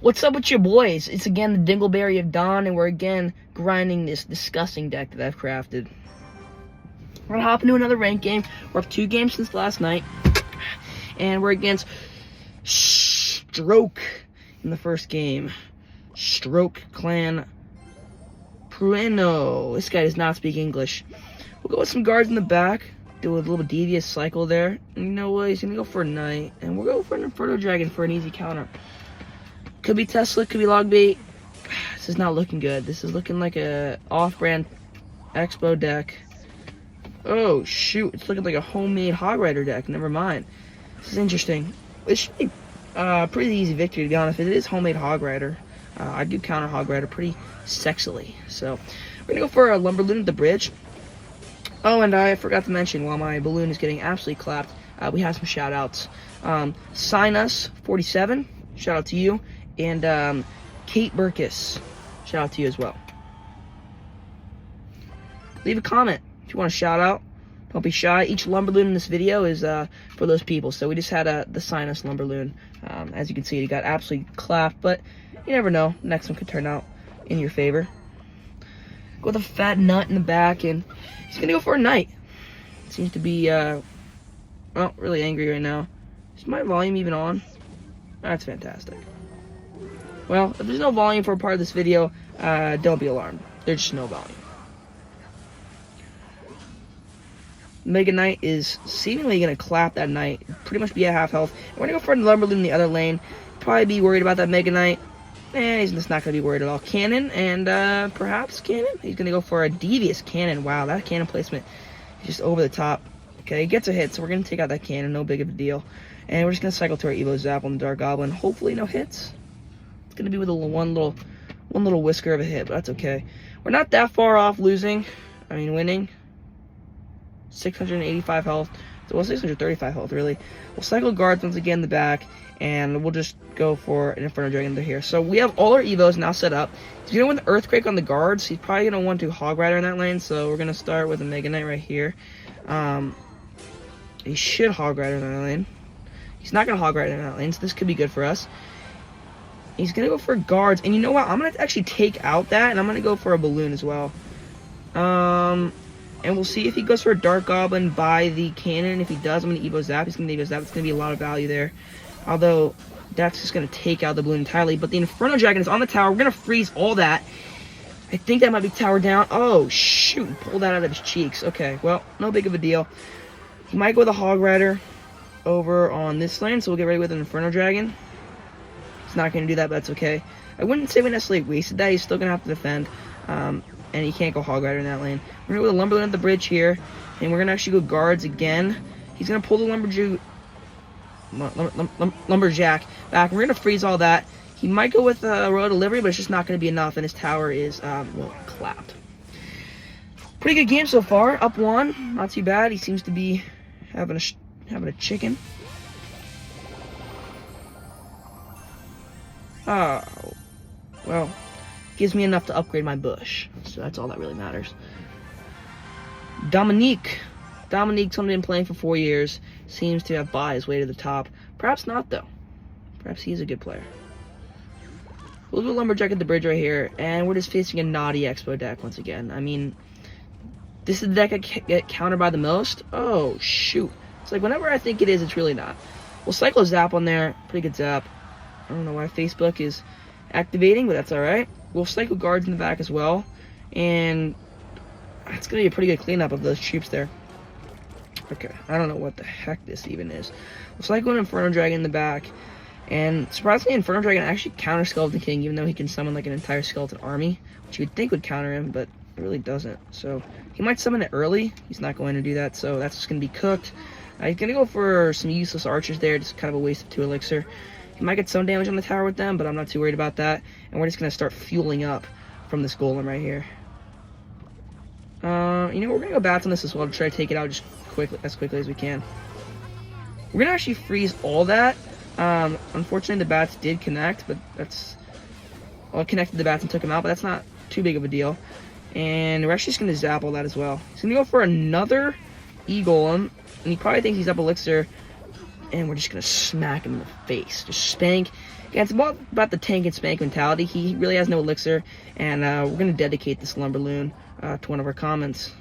What's up with your boys? It's again the Dingleberry of Dawn, and we're again grinding this disgusting deck that I've crafted. We're gonna hop into another ranked game. We're up 2 games since last night, and we're against Stroke in the first game. Stroke Clan Prueno. This guy does not speak English. We'll go with some guards in the back, do a little devious cycle there. And you know what? He's gonna go for a knight, and we'll go for an Inferno Dragon for an easy counter. Could be Tesla, could be Logbait. This is not looking good. This is looking like a off-brand Expo deck. Oh, shoot. It's looking like a homemade Hog Rider deck. Never mind. This is interesting. This should be pretty easy victory, to be honest. If it is homemade Hog Rider, I do counter Hog Rider pretty sexily. So, we're going to go for a Lumberloon at the bridge. Oh, and I forgot to mention, while my balloon is getting absolutely clapped, we have some shout-outs. Sinus47, shout out to you. And Kate Burkus, shout out to you as well. Leave a comment if you want a shout out. Don't be shy. Each Lumberloon in this video is for those people. So we just had the Sinus Lumberloon. As you can see, it got absolutely clapped, but you never know. Next one could turn out in your favor. Go with a fat nut in the back, and he's gonna go for a knight. Seems to be well, really angry right now. Is my volume even on? That's fantastic. Well, if there's no volume for a part of this video, don't be alarmed. There's just no volume. Mega Knight is seemingly going to clap that knight. Pretty much be at half health. And we're going to go for a Lumberloon in the other lane. Probably be worried about that Mega Knight. He's just not going to be worried at all. Cannon and perhaps Cannon. He's going to go for a Devious Cannon. Wow, that cannon placement is just over the top. Okay, he gets a hit, so we're going to take out that cannon. No big of a deal. And we're just going to cycle to our Evo Zap on the Dark Goblin. Hopefully no hits. It's going to be with one little whisker of a hit, but that's okay. We're not that far off losing. I mean, winning. 685 health. Well, 635 health, really. We'll cycle guards once again in the back, and we'll just go for an Inferno Dragon here. So we have all our Evos now set up. He's going to win the Earthquake on the guards. He's probably going to want to Hog Rider in that lane, so we're going to start with a Mega Knight right here. He should Hog Rider in that lane. He's not going to Hog Rider in that lane, so this could be good for us. He's going to go for guards. And you know what? I'm going to actually take out that, and I'm going to go for a balloon as well. And we'll see if he goes for a Dark Goblin by the cannon. If he does, I'm going to Evo Zap. He's going to Evo Zap. It's going to be a lot of value there. Although, that's just going to take out the balloon entirely. But the Inferno Dragon is on the tower. We're going to freeze all that. I think that might be tower down. Oh, shoot. Pull that out of his cheeks. Okay, well, no big of a deal. He might go with a Hog Rider over on this lane, so we'll get ready with an Inferno Dragon. Not going to do that, but that's okay. I wouldn't say we necessarily wasted that. He's still going to have to defend, and he can't go Hog Rider in that lane. We're going to go with a Lumberloon at the bridge here, and we're going to actually go guards again. He's going to pull the Lumberjack back. We're going to freeze all that. He might go with Royal Delivery, but it's just not going to be enough, and his tower is, well, clapped. Pretty good game so far. Up 1. Not too bad. He seems to be having a chicken. Oh, well, gives me enough to upgrade my bush, so that's all that really matters. Dominique, someone been playing for 4 years, seems to have bought his way to the top. Perhaps not, though. Perhaps he's a good player. We'll do a Lumberjack at the bridge right here, and we're just facing a naughty Expo deck once again. I mean, this is the deck I get countered by the most. Oh, shoot. It's like whenever I think it is, it's really not. We'll cycle a Zap on there. Pretty good Zap. I don't know why Facebook is activating, but that's alright. We'll cycle guards in the back as well. And it's going to be a pretty good cleanup of those troops there. Okay, I don't know what the heck this even is. We'll cycle an Inferno Dragon in the back. And surprisingly, Inferno Dragon actually counters Skeleton King, even though he can summon like an entire skeleton army, which you would think would counter him, but it really doesn't. So he might summon it early. He's not going to do that, so that's just going to be cooked. He's going to go for some useless archers there, just kind of a waste of 2 elixir. He might get some damage on the tower with them, but I'm not too worried about that. And we're just going to start fueling up from this golem right here. You know, we're going to go bats on this as well to try to take it out just as quickly as we can. We're going to actually freeze all that. Unfortunately, the bats did connect, but that's... Well, it connected the bats and took them out, but that's not too big of a deal. And we're actually just going to zap all that as well. He's going to go for another E-Golem, and he probably thinks he's up elixir. And we're just going to smack him in the face. Just spank. Yeah, it's about the tank and spank mentality. He really has no elixir. And we're going to dedicate this Lumberloon to one of our comments.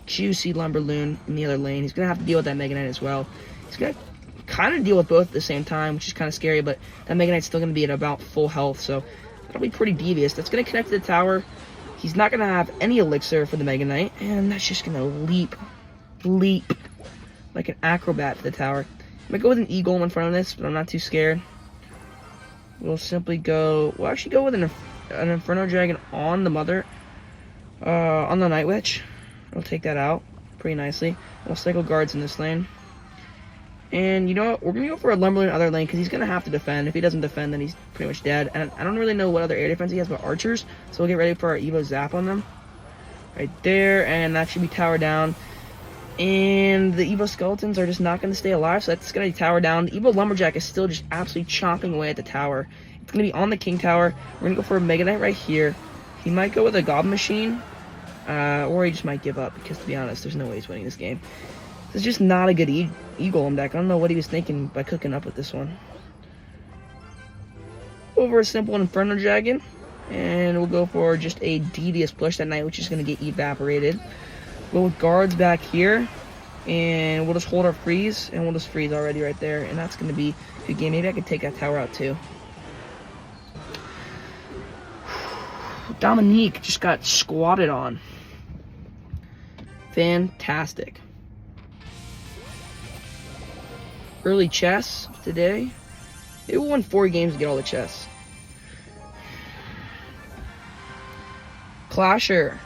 Juicy Lumberloon in the other lane. He's going to have to deal with that Mega Knight as well. He's going to kind of deal with both at the same time, which is kind of scary. But that Mega Knight's still going to be at about full health. So that'll be pretty devious. That's going to connect to the tower. He's not going to have any elixir for the Mega Knight. And that's just going to leap like an acrobat to the tower. I might go with an E-Golem in front of this, but I'm not too scared. We'll simply go... We'll actually go with an Inferno Dragon on the Mother. On the Night Witch. We'll take that out pretty nicely. We'll cycle guards in this lane. And you know what? We're going to go for a Lumberloon in the other lane because he's going to have to defend. If he doesn't defend, then he's pretty much dead. And I don't really know what other air defense he has but archers. So we'll get ready for our Evo Zap on them. Right there. And that should be tower down. And the Evo Skeletons are just not going to stay alive, so that's going to tower down. The Evo Lumberjack is still just absolutely chomping away at the tower. It's going to be on the King Tower. We're going to go for a Mega Knight right here. He might go with a Goblin Machine, or he just might give up, because to be honest, there's no way he's winning this game. This is just not a good E-Golem deck. I don't know what he was thinking by cooking up with this one. Over a simple Inferno Dragon, and we'll go for just a devious push that night, which is going to get evaporated. Go with guards back here, and we'll just hold our freeze, and we'll just freeze already right there, and that's going to be a good game. Maybe I could take that tower out too. Dominique just got squatted on. Fantastic. Early chess today. They won 4 games to get all the chess. Clasher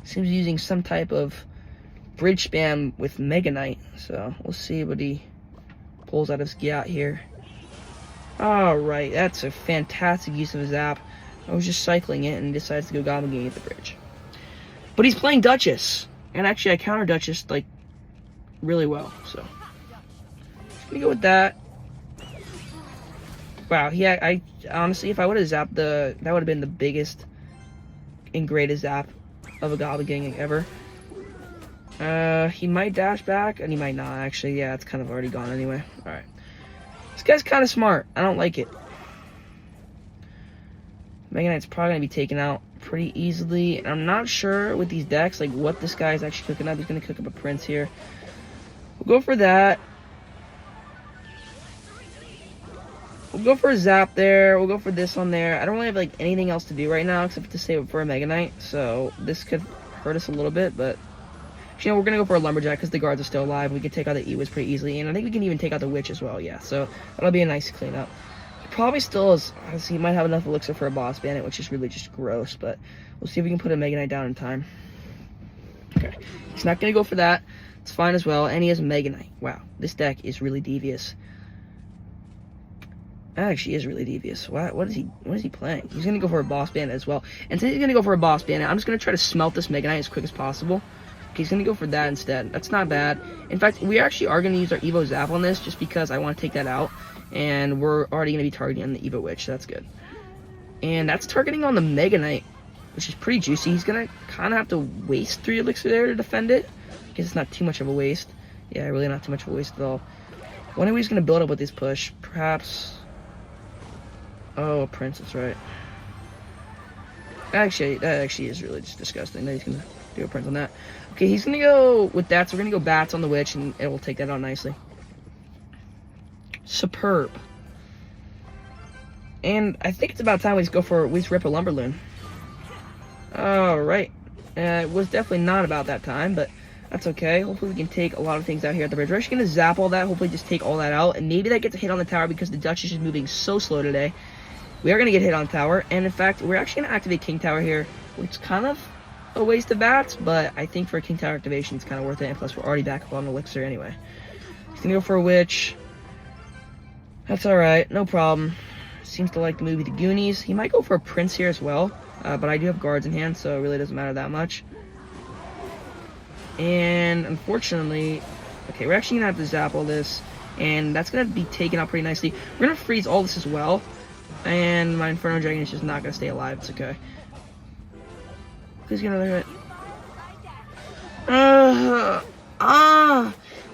seems using some type of bridge spam with Mega Knight, so we'll see what he pulls out of his Gyat here. Alright, that's a fantastic use of his Zap. I was just cycling it and decides to go Goblin Gang at the bridge. But he's playing Duchess, and actually I counter Duchess like really well, so just gonna go with that. Wow, I honestly, if I would have zapped that would have been the biggest and greatest zap of a Goblin Gang ever. He might dash back, and he might not, actually. Yeah, it's kind of already gone anyway. Alright. This guy's kind of smart. I don't like it. Mega Knight's probably going to be taken out pretty easily. And I'm not sure with these decks, like, what this guy's actually cooking up. He's going to cook up a Prince here. We'll go for that. We'll go for a Zap there. We'll go for this on there. I don't really have, like, anything else to do right now except to save it for a Mega Knight. So this could hurt us a little bit, but you know, we're going to go for a Lumberjack because the guards are still alive. We can take out the E-Wiz pretty easily, and I think we can even take out the Witch as well, yeah. So that'll be a nice cleanup. He probably still is, honestly, he might have enough elixir for a Boss Bandit, which is really just gross, but we'll see if we can put a Mega Knight down in time. Okay, he's not going to go for that. It's fine as well, and he has Mega Knight. Wow, this deck is really devious. That actually is really devious. What is he playing? He's going to go for a Boss Bandit as well. And since he's going to go for a Boss Bandit, I'm just going to try to smelt this Mega Knight as quick as possible. He's going to go for that instead. That's not bad. In fact, we actually are going to use our Evo Zap on this just because I want to take that out. And we're already going to be targeting on the Evo Witch. So that's good. And that's targeting on the Mega Knight, which is pretty juicy. He's going to kind of have to waste 3 elixir there to defend it. Because it's not too much of a waste. Yeah, really not too much of a waste at all. Wonder what he's going to build up with this push. Perhaps... Oh, Prince, that's right. Actually, that actually is really just disgusting. That he's going to do a Prince on that. Okay, he's going to go with that, so we're going to go Bats on the Witch, and it will take that out nicely. Superb. And I think it's about time we just rip a Lumberloon. Alright. It was definitely not about that time, but that's okay. Hopefully we can take a lot of things out here at the bridge. We're actually going to zap all that, hopefully just take all that out, and maybe that gets a hit on the tower because the Duchess is moving so slow today. We are going to get hit on tower, and in fact, we're actually going to activate King Tower here, which is kind of a waste of bats, but I think for a King Tower activation, it's kind of worth it, and plus we're already back up on Elixir anyway. He's going to go for a Witch. That's alright, no problem. Seems to like the movie The Goonies. He might go for a Prince here as well, but I do have guards in hand, so it really doesn't matter that much. And unfortunately, okay, we're actually going to have to zap all this, and that's going to be taken out pretty nicely. We're going to freeze all this as well. And my Inferno Dragon is just not going to stay alive. It's okay. Please get another hit.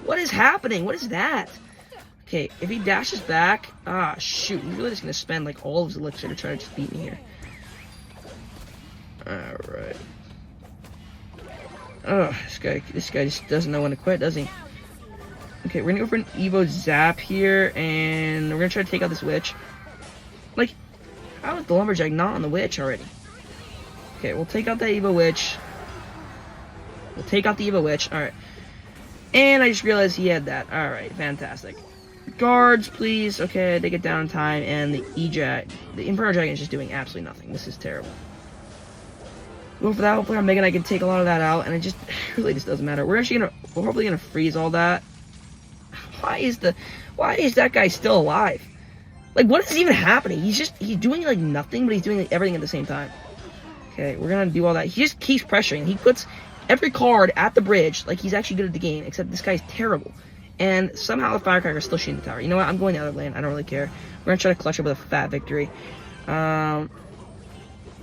What is happening? What is that? Okay, if he dashes back, shoot, he's really just gonna spend like all of his elixir to try to just beat me here. Alright. Oh, this guy just doesn't know when to quit, does he? Okay, we're gonna go for an Evo Zap here, and we're gonna try to take out this witch. Like, how is the Lumberjack not on the witch already? Okay, we'll take out that Evo Witch. We'll take out the Evo Witch, alright. And I just realized he had that. Alright, fantastic. Guards, please. Okay, they get down in time, and the Inferno Dragon is just doing absolutely nothing. This is terrible. Go for that. Hopefully our Mega Knight can take a lot of that out, and it really just doesn't matter. We're hopefully gonna freeze all that. Why is that guy still alive? Like, what is even happening? He's doing like nothing, but he's doing like everything at the same time. Okay, we're gonna do all that. He just keeps pressuring. He puts every card at the bridge like he's actually good at the game, except this guy's terrible. And somehow the Firecracker's still shooting the tower. You know what? I'm going the other lane. I don't really care. We're gonna try to clutch up with a fat victory. We're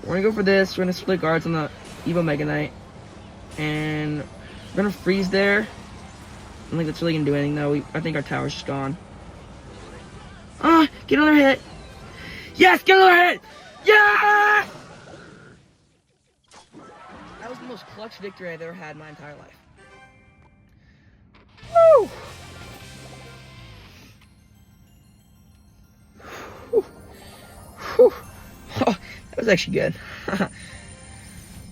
gonna go for this. We're gonna split guards on the Evo Mega Knight. And we're gonna freeze there. I don't think that's really gonna do anything though. I think our tower's just gone. Get another hit. Yes, get another hit! Yeah! That was the most clutch victory I've ever had in my entire life. Woo! Whew. Oh, that was actually good.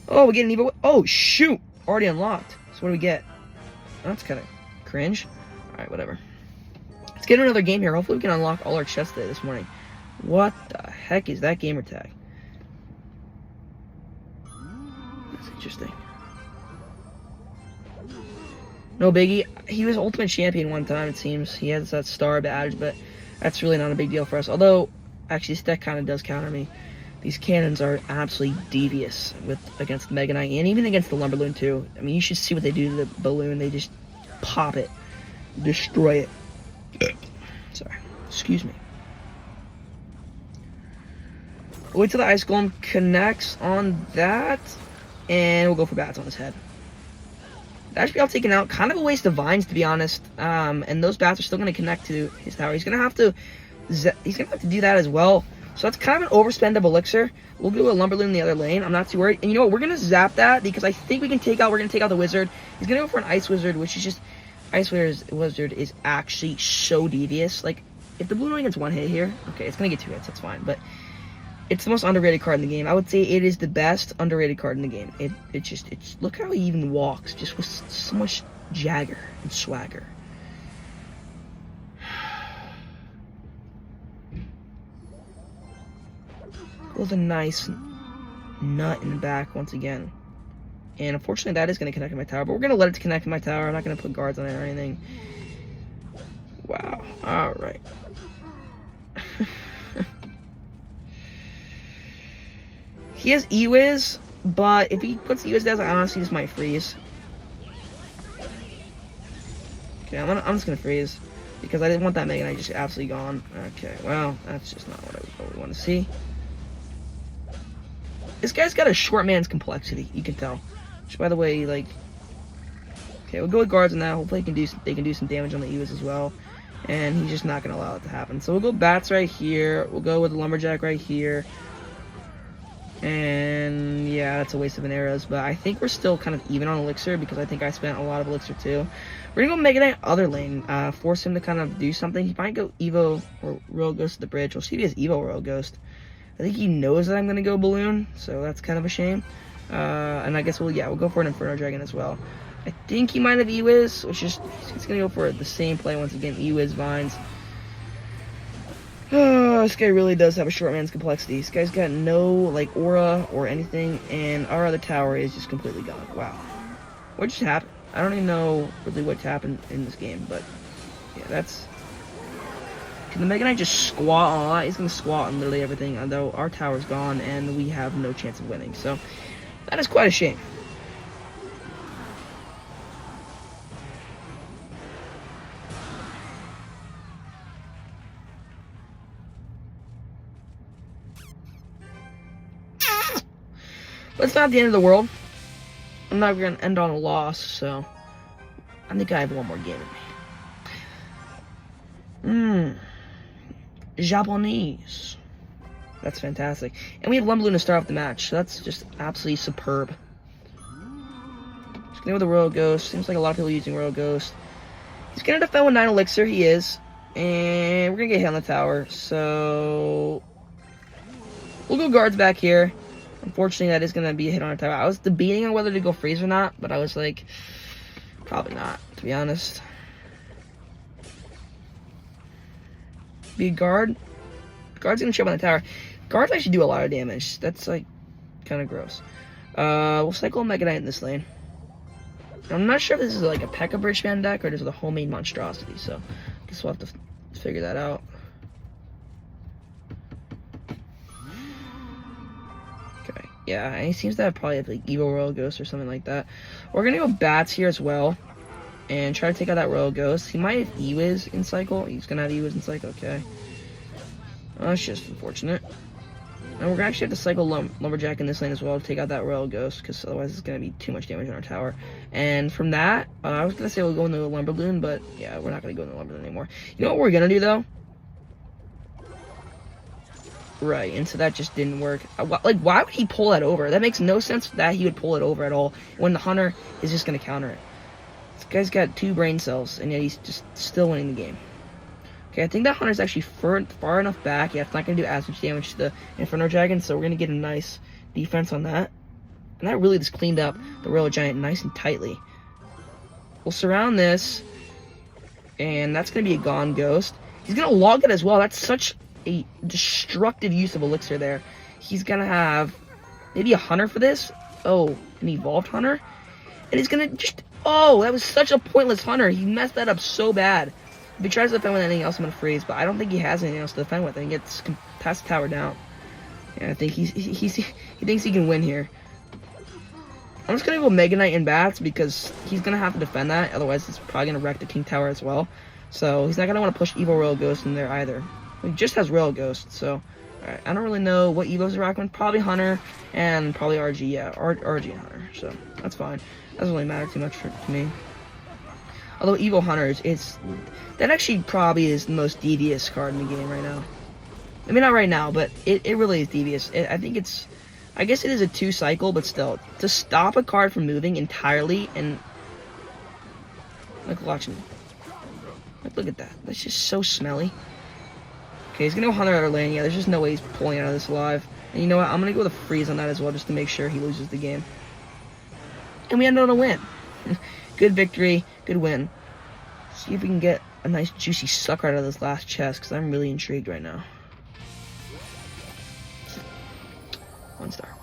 Oh, we get an Evo. Oh, shoot! Already unlocked. So what do we get? Oh, that's kind of cringe. Alright, whatever. Let's get another game here. Hopefully we can unlock all our chests today this morning. What the heck is that gamer tag? That's interesting. No biggie. He was Ultimate Champion one time, it seems. He has that star badge, but that's really not a big deal for us. Although, actually, this deck kind of does counter me. These cannons are absolutely devious against the Mega Knight, and even against the Lumberloon, too. I mean, you should see what they do to the balloon. They just pop it. Destroy it. Sorry. Excuse me. We'll wait till the Ice Golem connects on that, and we'll go for bats on his head. That should be all taken out. Kind of a waste of vines, to be honest. And those bats are still going to connect to his tower. He's going to have to do that as well. So that's kind of an overspend of elixir. We'll do a Lumberloon in the other lane. I'm not too worried. And you know what? We're going to zap that because I think we're going to take out the Wizard. He's going to go for an Ice Wizard, which is just... Ice Wizard is actually so devious. Like, if the Blue only gets one hit here, okay, it's going to get 2 hits. That's fine. But it's the most underrated card in the game. I would say it is the best underrated card in the game. It's look how he even walks, just with so much jagger and swagger. With a nice nut in the back once again. And unfortunately that is going to connect to my tower, but we're going to let it connect to my tower. I'm not going to put guards on it or anything. Wow. Alright. He has E-Wiz, but if he puts E-Wiz down, I honestly just might freeze. Okay, I'm just going to freeze. Because I didn't want that Mega Knight just absolutely gone. Okay, well, that's just not what we want to see. This guy's got a short man's complexity, you can tell. Which, by the way, like... Okay, we'll go with guards on that. Hopefully they can do some damage on the E-Wiz as well. And he's just not going to allow it to happen. So we'll go bats right here. We'll go with the Lumberjack right here. And yeah, that's a waste of an arrows. But I think we're still kind of even on elixir because I think I spent a lot of elixir too. We're going to go Mega Knight other lane. Force him to kind of do something. He might go Evo or Royal Ghost to the bridge. We'll see if he has Evo Royal Ghost. I think he knows that I'm going to go Balloon. So that's kind of a shame. And I guess we'll go for an Inferno Dragon as well. I think he might have E-Wiz, which is, he's going to go for the same play once again, E-Wiz Vines. Oh, this guy really does have a short man's complexity. This guy's got no, like, aura or anything, and our other tower is just completely gone. Wow. What just happened? I don't even know really what happened in this game, but, yeah, that's... Can the Mega Knight just squat on? He's going to squat on literally everything, although our tower's gone, and we have no chance of winning, so that is quite a shame. But it's not the end of the world. I'm not going to end on a loss, so I think I have one more game in me. Japanese. That's fantastic. And we have Lumberloon to start off the match. So that's just absolutely superb. Just gonna go with the Royal Ghost. Seems like a lot of people using Royal Ghost. He's gonna defend with 9 Elixir. He is. And we're gonna get hit on the tower. So we'll go guards back here. Unfortunately, that is gonna be a hit on the tower. I was debating on whether to go freeze or not, but I was like, probably not, to be honest. Be a guard. Guard's gonna show up on the tower. Guards actually do a lot of damage. That's like kind of gross. We'll cycle Mega Knight in this lane. I'm not sure if this is like a P.E.K.K.A. Bridgeman deck or just a homemade monstrosity, so I guess we'll have to figure that out. Okay, yeah, and he seems to have probably like Evil Royal Ghost or something like that. We're gonna go Bats here as well and try to take out that Royal Ghost. He might have Ewiz in cycle. He's gonna have Ewiz in cycle, okay. That's just unfortunate. And we're gonna actually have to cycle Lumberjack in this lane as well to take out that Royal Ghost, because otherwise it's gonna be too much damage on our tower. And from that, I was gonna say we'll go into the Lumberloon, but yeah, we're not gonna go into the Lumberloon anymore. You know what we're gonna do though? Right, and so that just didn't work. Like, why would he pull that over? That makes no sense that he would pull it over at all when the Hunter is just gonna counter it. This guy's got 2 brain cells, and yet he's just still winning the game. Okay, I think that Hunter's actually far enough back. Yeah, it's not going to do as much damage to the Inferno Dragon, so we're going to get a nice defense on that. And that really just cleaned up the Royal Giant nice and tightly. We'll surround this, and that's going to be a Gone Ghost. He's going to log it as well. That's such a destructive use of Elixir there. He's going to have maybe a Hunter for this. Oh, an Evolved Hunter. And he's going to just... Oh, that was such a pointless Hunter. He messed that up so bad. If he tries to defend with anything else, I'm going to freeze. But I don't think he has anything else to defend with. And he gets pass the tower down. And I think he thinks he can win here. I'm just going to go Mega Knight and Bats because he's going to have to defend that. Otherwise, it's probably going to wreck the King Tower as well. So he's not going to want to push Evil Royal Ghost in there either. He just has Royal Ghost. So, alright. I don't really know what Evos are rocking. Probably Hunter and probably RG. Yeah, RG and Hunter. So, that's fine. Doesn't really matter too much to me. Although Evil Hunters, that actually probably is the most devious card in the game right now. I mean, not right now, but it really is devious. I guess it is a 2 cycle, but still, to stop a card from moving entirely and like watching, like look at that. That's just so smelly. Okay, he's gonna go Hunter out of lane. Yeah, there's just no way he's pulling out of this alive. And you know what? I'm gonna go with a freeze on that as well, just to make sure he loses the game. And we end on a win. Good victory, good win. See if we can get a nice juicy sucker out of this last chest, because I'm really intrigued right now. 1 star.